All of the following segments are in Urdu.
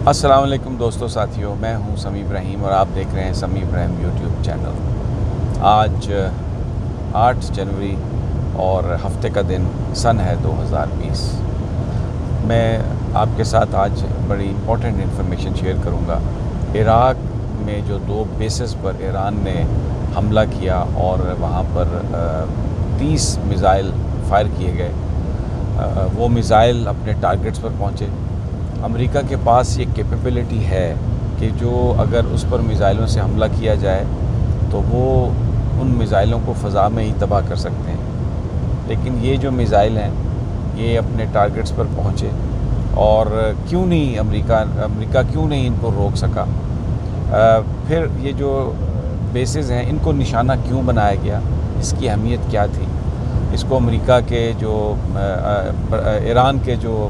السلام علیکم دوستو ساتھیوں، میں ہوں سمیع ابراہیم اور آپ دیکھ رہے ہیں سمیع ابراہیم یوٹیوب چینل۔ آج 8 جنوری اور ہفتے کا دن سن ہے 2020۔ میں آپ کے ساتھ آج بڑی امپورٹنٹ انفارمیشن شیئر کروں گا۔ عراق میں جو 2 بیسز پر ایران نے حملہ کیا اور وہاں پر 30 میزائل فائر کیے گئے، وہ میزائل اپنے ٹارگٹس پر پہنچے۔ امریکہ کے پاس یہ کیپیبلٹی ہے کہ جو اگر اس پر میزائلوں سے حملہ کیا جائے تو وہ ان میزائلوں کو فضا میں ہی تباہ کر سکتے ہیں، لیکن یہ جو میزائل ہیں یہ اپنے ٹارگٹس پر پہنچے اور کیوں نہیں امریکہ کیوں نہیں ان کو روک سکا؟ پھر یہ جو بیسز ہیں ان کو نشانہ کیوں بنایا گیا؟ اس کی اہمیت کیا تھی؟ اس کو امریکہ کے جو ایران کے جو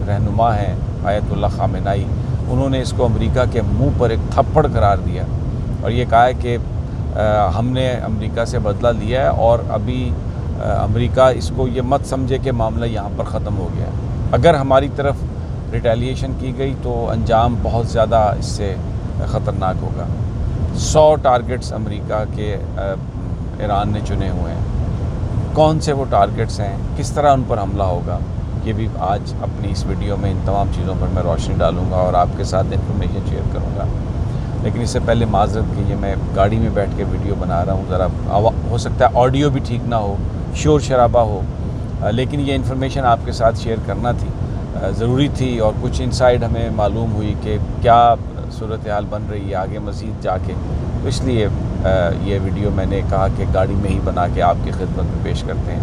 رہنما ہیں آیت اللہ خامنائی، انہوں نے اس کو امریکہ کے منہ پر ایک تھپڑ قرار دیا اور یہ کہا ہے کہ ہم نے امریکہ سے بدلہ لیا ہے اور ابھی امریکہ اس کو یہ مت سمجھے کہ معاملہ یہاں پر ختم ہو گیا ہے۔ اگر ہماری طرف ریٹیلیشن کی گئی تو انجام بہت زیادہ اس سے خطرناک ہوگا۔ 100 ٹارگٹس امریکہ کے ایران نے چنے ہوئے ہیں۔ کون سے وہ ٹارگٹس ہیں، کس طرح ان پر حملہ ہوگا، یہ بھی آج اپنی اس ویڈیو میں ان تمام چیزوں پر میں روشنی ڈالوں گا اور آپ کے ساتھ انفارمیشن شیئر کروں گا۔ لیکن اس سے پہلے معذرت کہ یہ میں گاڑی میں بیٹھ کے ویڈیو بنا رہا ہوں، ذرا ہو سکتا ہے آڈیو بھی ٹھیک نہ ہو، شور شرابہ ہو، لیکن یہ انفارمیشن آپ کے ساتھ شیئر کرنا تھی، ضروری تھی۔ اور کچھ انسائیڈ ہمیں معلوم ہوئی کہ کیا صورتحال بن رہی ہے آگے مزید جا کے، تو اس لیے یہ ویڈیو میں نے کہا کہ گاڑی میں ہی بنا کے آپ کی خدمت میں پیش کرتے ہیں۔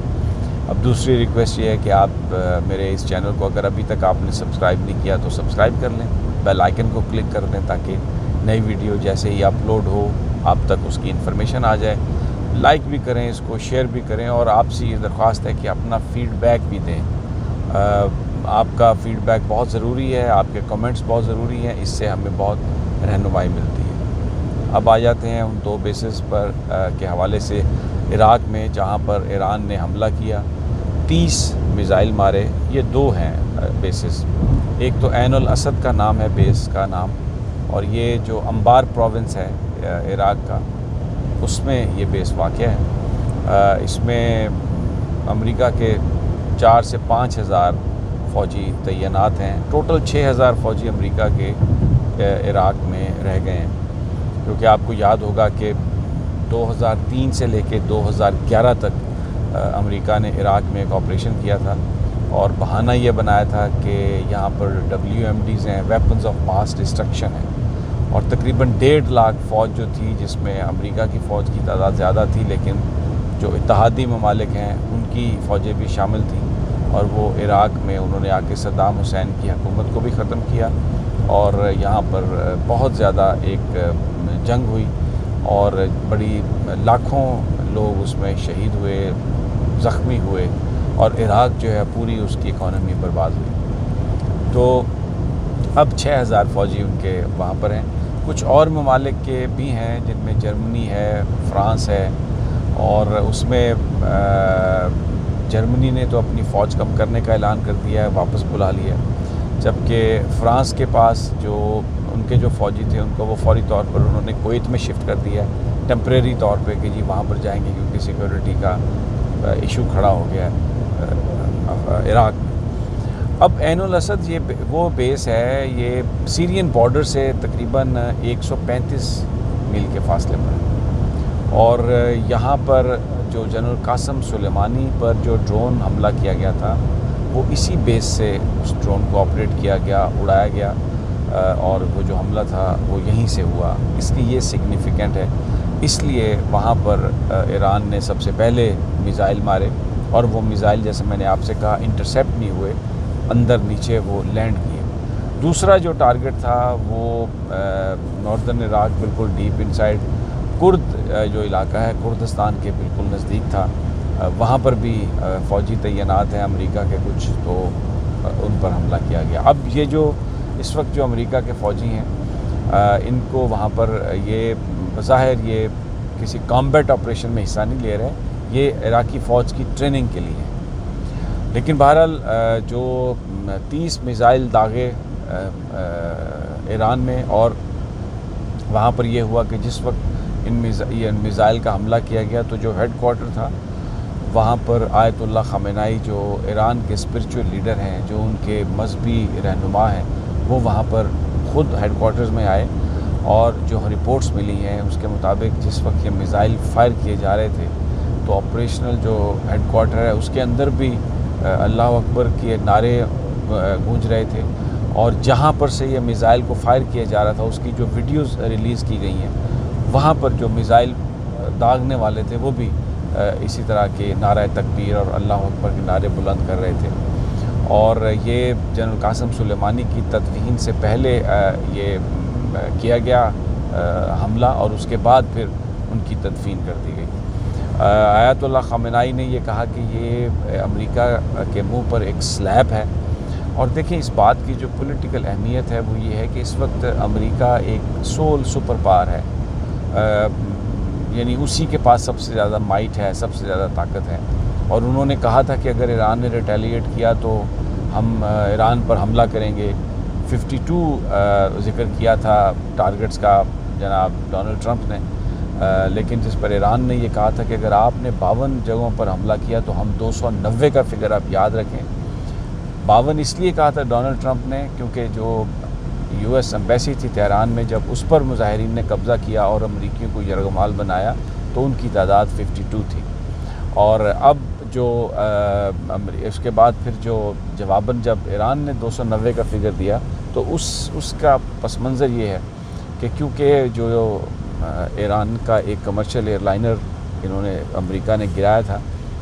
اب دوسری ریکویسٹ یہ ہے کہ آپ میرے اس چینل کو اگر ابھی تک آپ نے سبسکرائب نہیں کیا تو سبسکرائب کر لیں، بیل آئیکن کو کلک کر دیں تاکہ نئی ویڈیو جیسے ہی اپلوڈ ہو آپ تک اس کی انفارمیشن آ جائے۔ لائک بھی کریں، اس کو شیئر بھی کریں اور آپ سے یہ درخواست ہے کہ اپنا فیڈ بیک بھی دیں۔ آپ کا فیڈ بیک بہت ضروری ہے، آپ کے کمنٹس بہت ضروری ہیں، اس سے ہمیں بہت رہنمائی ملتی ہے۔ اب آ جاتے ہیں ان 2 بیسز پر کے حوالے سے۔ عراق میں جہاں پر ایران نے حملہ کیا، 30 میزائل مارے، یہ 2 ہیں بیسز۔ ایک تو عین الاسد کا نام ہے بیس کا نام، اور یہ جو انبار پروونس ہے عراق کا، اس میں یہ بیس واقع ہے۔ اس میں امریکہ کے 4 سے 5 ہزار فوجی تعینات ہیں۔ ٹوٹل 6 ہزار فوجی امریکہ کے عراق میں رہ گئے ہیں، کیونکہ آپ کو یاد ہوگا کہ 2003 سے لے کے 2011 تک امریکہ نے عراق میں ایک آپریشن کیا تھا اور بہانہ یہ بنایا تھا کہ یہاں پر WMDs ہیں، ویپنز آف ماس ڈسٹرکشن ہیں، اور تقریباً 1.5 لاکھ فوج جو تھی، جس میں امریکہ کی فوج کی تعداد زیادہ تھی لیکن جو اتحادی ممالک ہیں ان کی فوجیں بھی شامل تھیں، اور وہ عراق میں انہوں نے آ کے صدام حسین کی حکومت کو بھی ختم کیا اور یہاں پر بہت زیادہ ایک جنگ ہوئی اور بڑی لاکھوں لوگ اس میں شہید ہوئے، زخمی ہوئے، اور عراق جو ہے پوری اس کی اکانومی برباد ہوئی۔ تو اب 6 ہزار فوجی ان کے وہاں پر ہیں۔ کچھ اور ممالک کے بھی ہیں جن میں جرمنی ہے، فرانس ہے، اور اس میں جرمنی نے تو اپنی فوج کم کرنے کا اعلان کر دیا ہے، واپس بلا لیا، جبکہ فرانس کے پاس جو ان کے جو فوجی تھے ان کو وہ فوری طور پر انہوں نے کویت میں شفٹ کر دیا ہے ٹیمپریری طور پہ کہ جی وہاں پر جائیں گے کیونکہ سیکورٹی کا ایشو کھڑا ہو گیا ہے عراق میں۔ اب عین الاسد یہ وہ بیس ہے، یہ سیرین بارڈر سے تقریباً 135 میل کے فاصلے پر ہے، اور یہاں پر جو جنرل قاسم سلیمانی پر جو ڈرون حملہ کیا گیا تھا وہ اسی بیس سے اس ڈرون کو آپریٹ کیا گیا، اڑایا گیا، اور وہ جو حملہ تھا وہ یہیں سے ہوا۔ اس کی یہ سگنیفیکنٹ ہے، اس لیے وہاں پر ایران نے سب سے پہلے میزائل مارے، اور وہ میزائل جیسے میں نے آپ سے کہا انٹرسیپٹ نہیں ہوئے، اندر نیچے وہ لینڈ کیے۔ دوسرا جو ٹارگٹ تھا وہ ناردرن عراق، بالکل ڈیپ انسائڈ کرد جو علاقہ ہے، کردستان کے بالکل نزدیک تھا، وہاں پر بھی فوجی تعینات ہیں امریکہ کے کچھ، تو ان پر حملہ کیا گیا۔ اب یہ جو اس وقت جو امریکہ کے فوجی ہیں ان کو وہاں پر یہ بظاہر یہ کسی کامبیٹ آپریشن میں حصہ نہیں لے رہے، یہ عراقی فوج کی ٹریننگ کے لیے ہے۔ لیکن بہرحال جو 30 میزائل داغے ایران میں، اور وہاں پر یہ ہوا کہ جس وقت ان میزائل کا حملہ کیا گیا تو جو ہیڈ کوارٹر تھا وہاں پر آیت اللہ خامنائی جو ایران کے اسپرچول لیڈر ہیں، جو ان کے مذہبی رہنما ہیں، وہ وہاں پر خود ہیڈ کوارٹرز میں آئے، اور جو رپورٹس ملی ہیں اس کے مطابق جس وقت یہ میزائل فائر کیے جا رہے تھے تو آپریشنل جو ہیڈ کوارٹر ہے اس کے اندر بھی اللہ اکبر کے نعرے گونج رہے تھے، اور جہاں پر سے یہ میزائل کو فائر کیا جا رہا تھا اس کی جو ویڈیوز ریلیز کی گئی ہیں وہاں پر جو میزائل داغنے والے تھے وہ بھی اسی طرح کے نعرہ تکبیر اور اللہ اکبر کے نعرے بلند کر رہے تھے، اور یہ جنرل قاسم سلیمانی کی تدفین سے پہلے یہ کیا گیا حملہ، اور اس کے بعد پھر ان کی تدفین کر دی گئی۔ آیت اللہ خامنائی نے یہ کہا کہ یہ امریکہ کے منہ پر ایک سلیب ہے، اور دیکھیں اس بات کی جو پولیٹیکل اہمیت ہے وہ یہ ہے کہ اس وقت امریکہ ایک سول سپر پاور ہے، یعنی اسی کے پاس سب سے زیادہ مائٹ ہے، سب سے زیادہ طاقت ہے، اور انہوں نے کہا تھا کہ اگر ایران نے ریٹیلیٹ کیا تو ہم ایران پر حملہ کریں گے۔ 52 ذکر کیا تھا ٹارگٹس کا جناب ڈونلڈ ٹرمپ نے، لیکن جس پر ایران نے یہ کہا تھا کہ اگر آپ نے 52 جگہوں پر حملہ کیا تو ہم 290 کا فگر آپ یاد رکھیں۔ 52 اس لیے کہا تھا ڈونلڈ ٹرمپ نے کیونکہ جو یو ایس ایمبیسی تھی تہران میں، جب اس پر مظاہرین نے قبضہ کیا اور امریکیوں کو یرغمال بنایا تو ان کی تعداد 52 تھی، اور اب جو اس کے بعد پھر جو جواباً جب ایران نے 290 کا فگر دیا تو اس کا پس منظر یہ ہے کہ کیونکہ جو ایران کا ایک کمرشل ایئر لائنر انہوں نے امریکہ نے گرایا تھا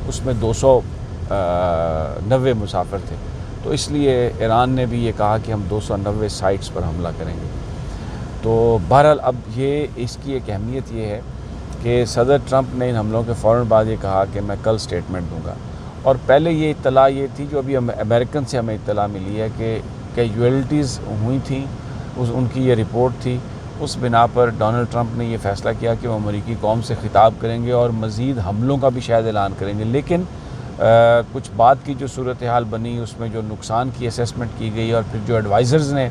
اس میں 290 مسافر تھے، تو اس لیے ایران نے بھی یہ کہا کہ ہم 290 سائٹس پر حملہ کریں گے۔ تو بہرحال اب یہ اس کی ایک اہمیت یہ ہے کہ صدر ٹرمپ نے ان حملوں کے فوراً بعد یہ کہا کہ میں کل سٹیٹمنٹ دوں گا، اور پہلے یہ اطلاع یہ تھی جو ابھی امریکن سے ہمیں اطلاع ملی ہے کہ کیجویلٹیز ہوئی تھیں، ان کی یہ رپورٹ تھی، اس بنا پر ڈونلڈ ٹرمپ نے یہ فیصلہ کیا کہ وہ امریکی قوم سے خطاب کریں گے اور مزید حملوں کا بھی شاید اعلان کریں گے، لیکن کچھ بعد کی جو صورتحال بنی اس میں جو نقصان کی اسیسمنٹ کی گئی، اور پھر جو ایڈوائزرز نے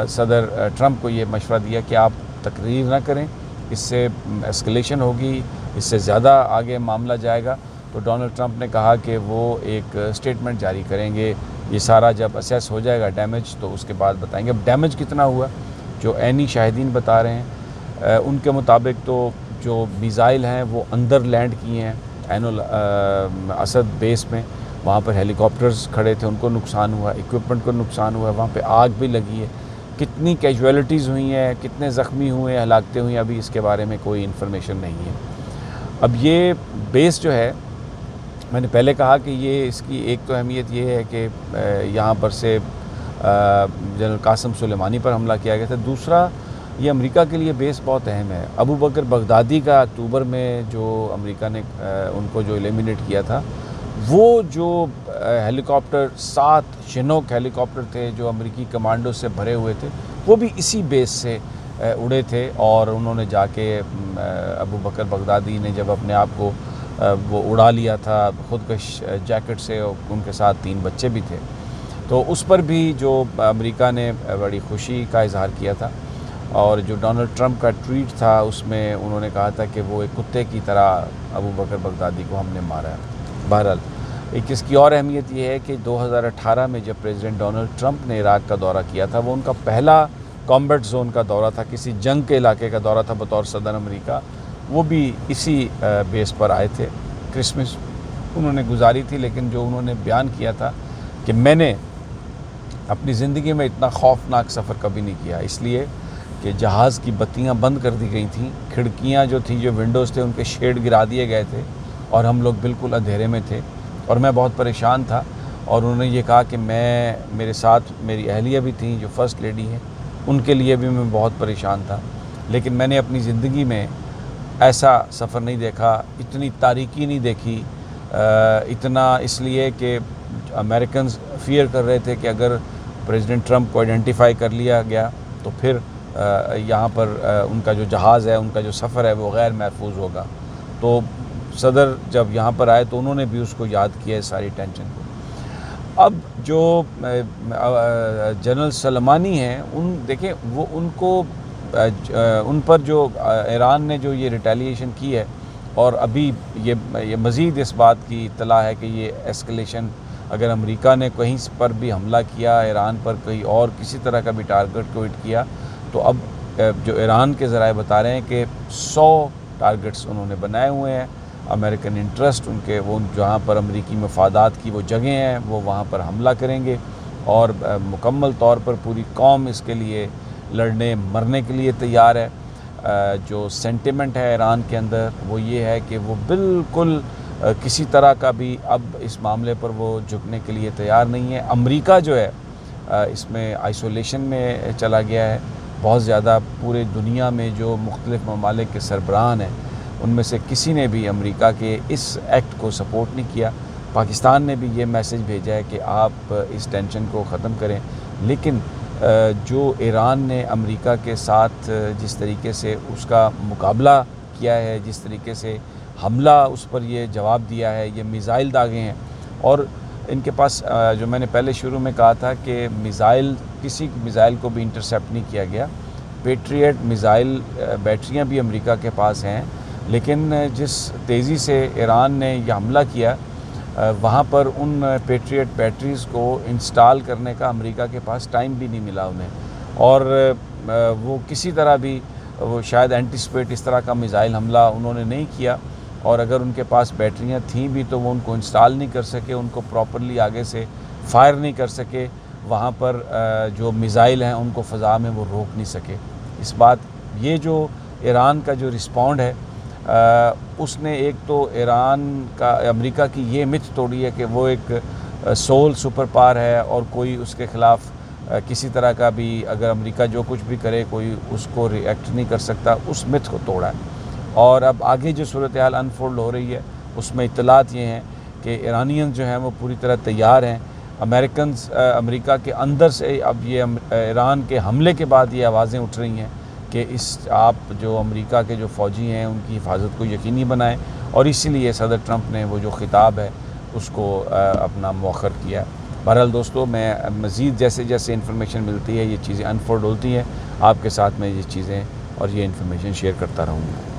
صدر ٹرمپ کو یہ مشورہ دیا کہ آپ تقریر نہ کریں، اس سے اسکلیشن ہوگی، اس سے زیادہ آگے معاملہ جائے گا، تو ڈونلڈ ٹرمپ نے کہا کہ وہ ایک سٹیٹمنٹ جاری کریں گے، یہ سارا جب اسیس ہو جائے گا ڈیمیج تو اس کے بعد بتائیں گے۔ اب ڈیمیج کتنا ہوا جو عینی شاہدین بتا رہے ہیں ان کے مطابق تو جو میزائل ہیں وہ اندر لینڈ کیے ہیں عین الاسد بیس میں، وہاں پر ہیلی کاپٹرز کھڑے تھے ان کو نقصان ہوا، ایکوپمنٹ کو نقصان ہوا، وہاں پہ آگ بھی لگی ہے، کتنی کیجویلٹیز ہوئی ہیں، کتنے زخمی ہوئے ہیں، ہلاکتیں ہوئی ہیں، ابھی اس کے بارے میں کوئی انفارمیشن نہیں ہے۔ اب یہ بیس جو ہے میں نے پہلے کہا کہ یہ اس کی ایک تو اہمیت یہ ہے کہ یہاں پر سے جنرل قاسم سلیمانی پر حملہ کیا گیا تھا، دوسرا یہ امریکہ کے لیے بیس بہت اہم ہے۔ ابو بکر بغدادی کا اکتوبر میں جو امریکہ نے ان کو جو ایلیمینیٹ کیا تھا، وہ جو ہیلی کاپٹر 7 شنوک ہیلی کاپٹر تھے جو امریکی کمانڈو سے بھرے ہوئے تھے، وہ بھی اسی بیس سے اڑے تھے، اور انہوں نے جا کے ابو بکر بغدادی نے جب اپنے آپ کو وہ اڑا لیا تھا خودکش جیکٹ سے، اور ان کے ساتھ 3 بچے بھی تھے، تو اس پر بھی جو امریکہ نے بڑی خوشی کا اظہار کیا تھا، اور جو ڈونلڈ ٹرمپ کا ٹویٹ تھا اس میں انہوں نے کہا تھا کہ وہ ایک کتے کی طرح ابو بکر بغدادی کو ہم نے مارا ہے۔ بہرحال ایک اس کی اور اہمیت یہ ہے کہ 2018 میں جب پریزیڈنٹ ڈونلڈ ٹرمپ نے عراق کا دورہ کیا تھا، وہ ان کا پہلا کامبیٹ زون کا دورہ تھا، کسی جنگ کے علاقے کا دورہ تھا بطور صدر امریکہ، وہ بھی اسی بیس پر آئے تھے۔ کرسمس انہوں نے گزاری تھی، لیکن جو انہوں نے بیان کیا تھا کہ میں نے اپنی زندگی میں اتنا خوفناک سفر کبھی نہیں کیا، اس لیے کہ جہاز کی بتیاں بند کر دی گئی تھیں، کھڑکیاں جو تھیں، جو ونڈوز تھے، ان کے شیڈ گرا دیے گئے تھے، اور ہم لوگ بالکل اندھیرے میں تھے، اور میں بہت پریشان تھا، اور انہوں نے یہ کہا کہ میرے ساتھ میری اہلیہ بھی تھیں جو فرسٹ لیڈی ہیں، ان کے لیے بھی میں بہت پریشان تھا، لیکن میں نے اپنی زندگی میں ایسا سفر نہیں دیکھا، اتنی تاریکی نہیں دیکھی، اتنا اس لیے کہ امریکنز فیئر کر رہے تھے کہ اگر پریزیڈنٹ ٹرمپ کو آئیڈینٹیفائی کر لیا گیا تو پھر یہاں پر ان کا جو جہاز ہے، ان کا جو سفر ہے وہ غیر محفوظ ہوگا۔ تو صدر جب یہاں پر آئے تو انہوں نے بھی اس کو یاد کیا ہے ساری ٹینشن کو۔ اب جو جنرل سلیمانی ہیں دیکھیں وہ ان پر جو ایران نے جو یہ ریٹیلیشن کی ہے، اور ابھی یہ مزید اس بات کی اطلاع ہے کہ یہ ایسکلیشن اگر امریکہ نے کہیں پر بھی حملہ کیا ایران پر، کہیں اور کسی طرح کا بھی ٹارگٹ کو ہٹ کیا، تو اب جو ایران کے ذرائع بتا رہے ہیں کہ 100 ٹارگٹس انہوں نے بنائے ہوئے ہیں، امریکن انٹرسٹ ان کے، وہ جہاں پر امریکی مفادات کی وہ جگہیں ہیں وہ وہاں پر حملہ کریں گے، اور مکمل طور پر پوری قوم اس کے لیے لڑنے مرنے کے لیے تیار ہے۔ جو سینٹیمنٹ ہے ایران کے اندر وہ یہ ہے کہ وہ بالکل کسی طرح کا بھی اب اس معاملے پر وہ جھکنے کے لیے تیار نہیں ہے۔ امریکہ جو ہے اس میں آئسولیشن میں چلا گیا ہے بہت زیادہ۔ پورے دنیا میں جو مختلف ممالک کے سربراہان ہیں ان میں سے کسی نے بھی امریکہ کے اس ایکٹ کو سپورٹ نہیں کیا۔ پاکستان نے بھی یہ میسج بھیجا ہے کہ آپ اس ٹینشن کو ختم کریں، لیکن جو ایران نے امریکہ کے ساتھ جس طریقے سے اس کا مقابلہ کیا ہے، جس طریقے سے حملہ اس پر یہ جواب دیا ہے، یہ میزائل داغے ہیں، اور ان کے پاس جو میں نے پہلے شروع میں کہا تھا کہ کسی میزائل کو بھی انٹرسیپٹ نہیں کیا گیا۔ پیٹریٹ میزائل بیٹریاں بھی امریکہ کے پاس ہیں، لیکن جس تیزی سے ایران نے یہ حملہ کیا وہاں پر ان پیٹریٹ بیٹریز کو انسٹال کرنے کا امریکہ کے پاس ٹائم بھی نہیں ملا انہیں، اور وہ کسی طرح بھی وہ شاید اینٹیسپیٹ اس طرح کا میزائل حملہ انہوں نے نہیں کیا، اور اگر ان کے پاس بیٹریاں تھیں بھی تو وہ ان کو انسٹال نہیں کر سکے، ان کو پراپرلی آگے سے فائر نہیں کر سکے، وہاں پر جو میزائل ہیں ان کو فضا میں وہ روک نہیں سکے۔ اس بات یہ جو ایران کا جو رسپونڈ ہے اس نے ایک تو ایران کا امریکہ کی یہ متھ توڑی ہے کہ وہ ایک سول سپر پاور ہے اور کوئی اس کے خلاف کسی طرح کا بھی اگر امریکہ جو کچھ بھی کرے کوئی اس کو ریئیکٹ نہیں کر سکتا، اس متھ کو توڑا ہے۔ اور اب آگے جو صورتحال انفولڈ ہو رہی ہے اس میں اطلاعات یہ ہیں کہ ایرانین جو ہیں وہ پوری طرح تیار ہیں۔ امریکہ کے اندر سے اب یہ ایران کے حملے کے بعد یہ آوازیں اٹھ رہی ہیں کہ آپ جو امریکہ کے جو فوجی ہیں ان کی حفاظت کو یقینی بنائیں، اور اسی لیے صدر ٹرمپ نے وہ جو خطاب ہے اس کو اپنا مؤخر کیا۔ بہرحال دوستو، میں مزید جیسے جیسے انفارمیشن ملتی ہے یہ چیزیں انفولڈ ہوتی ہیں آپ کے ساتھ میں یہ چیزیں اور یہ انفارمیشن شیئر کرتا رہوں گا۔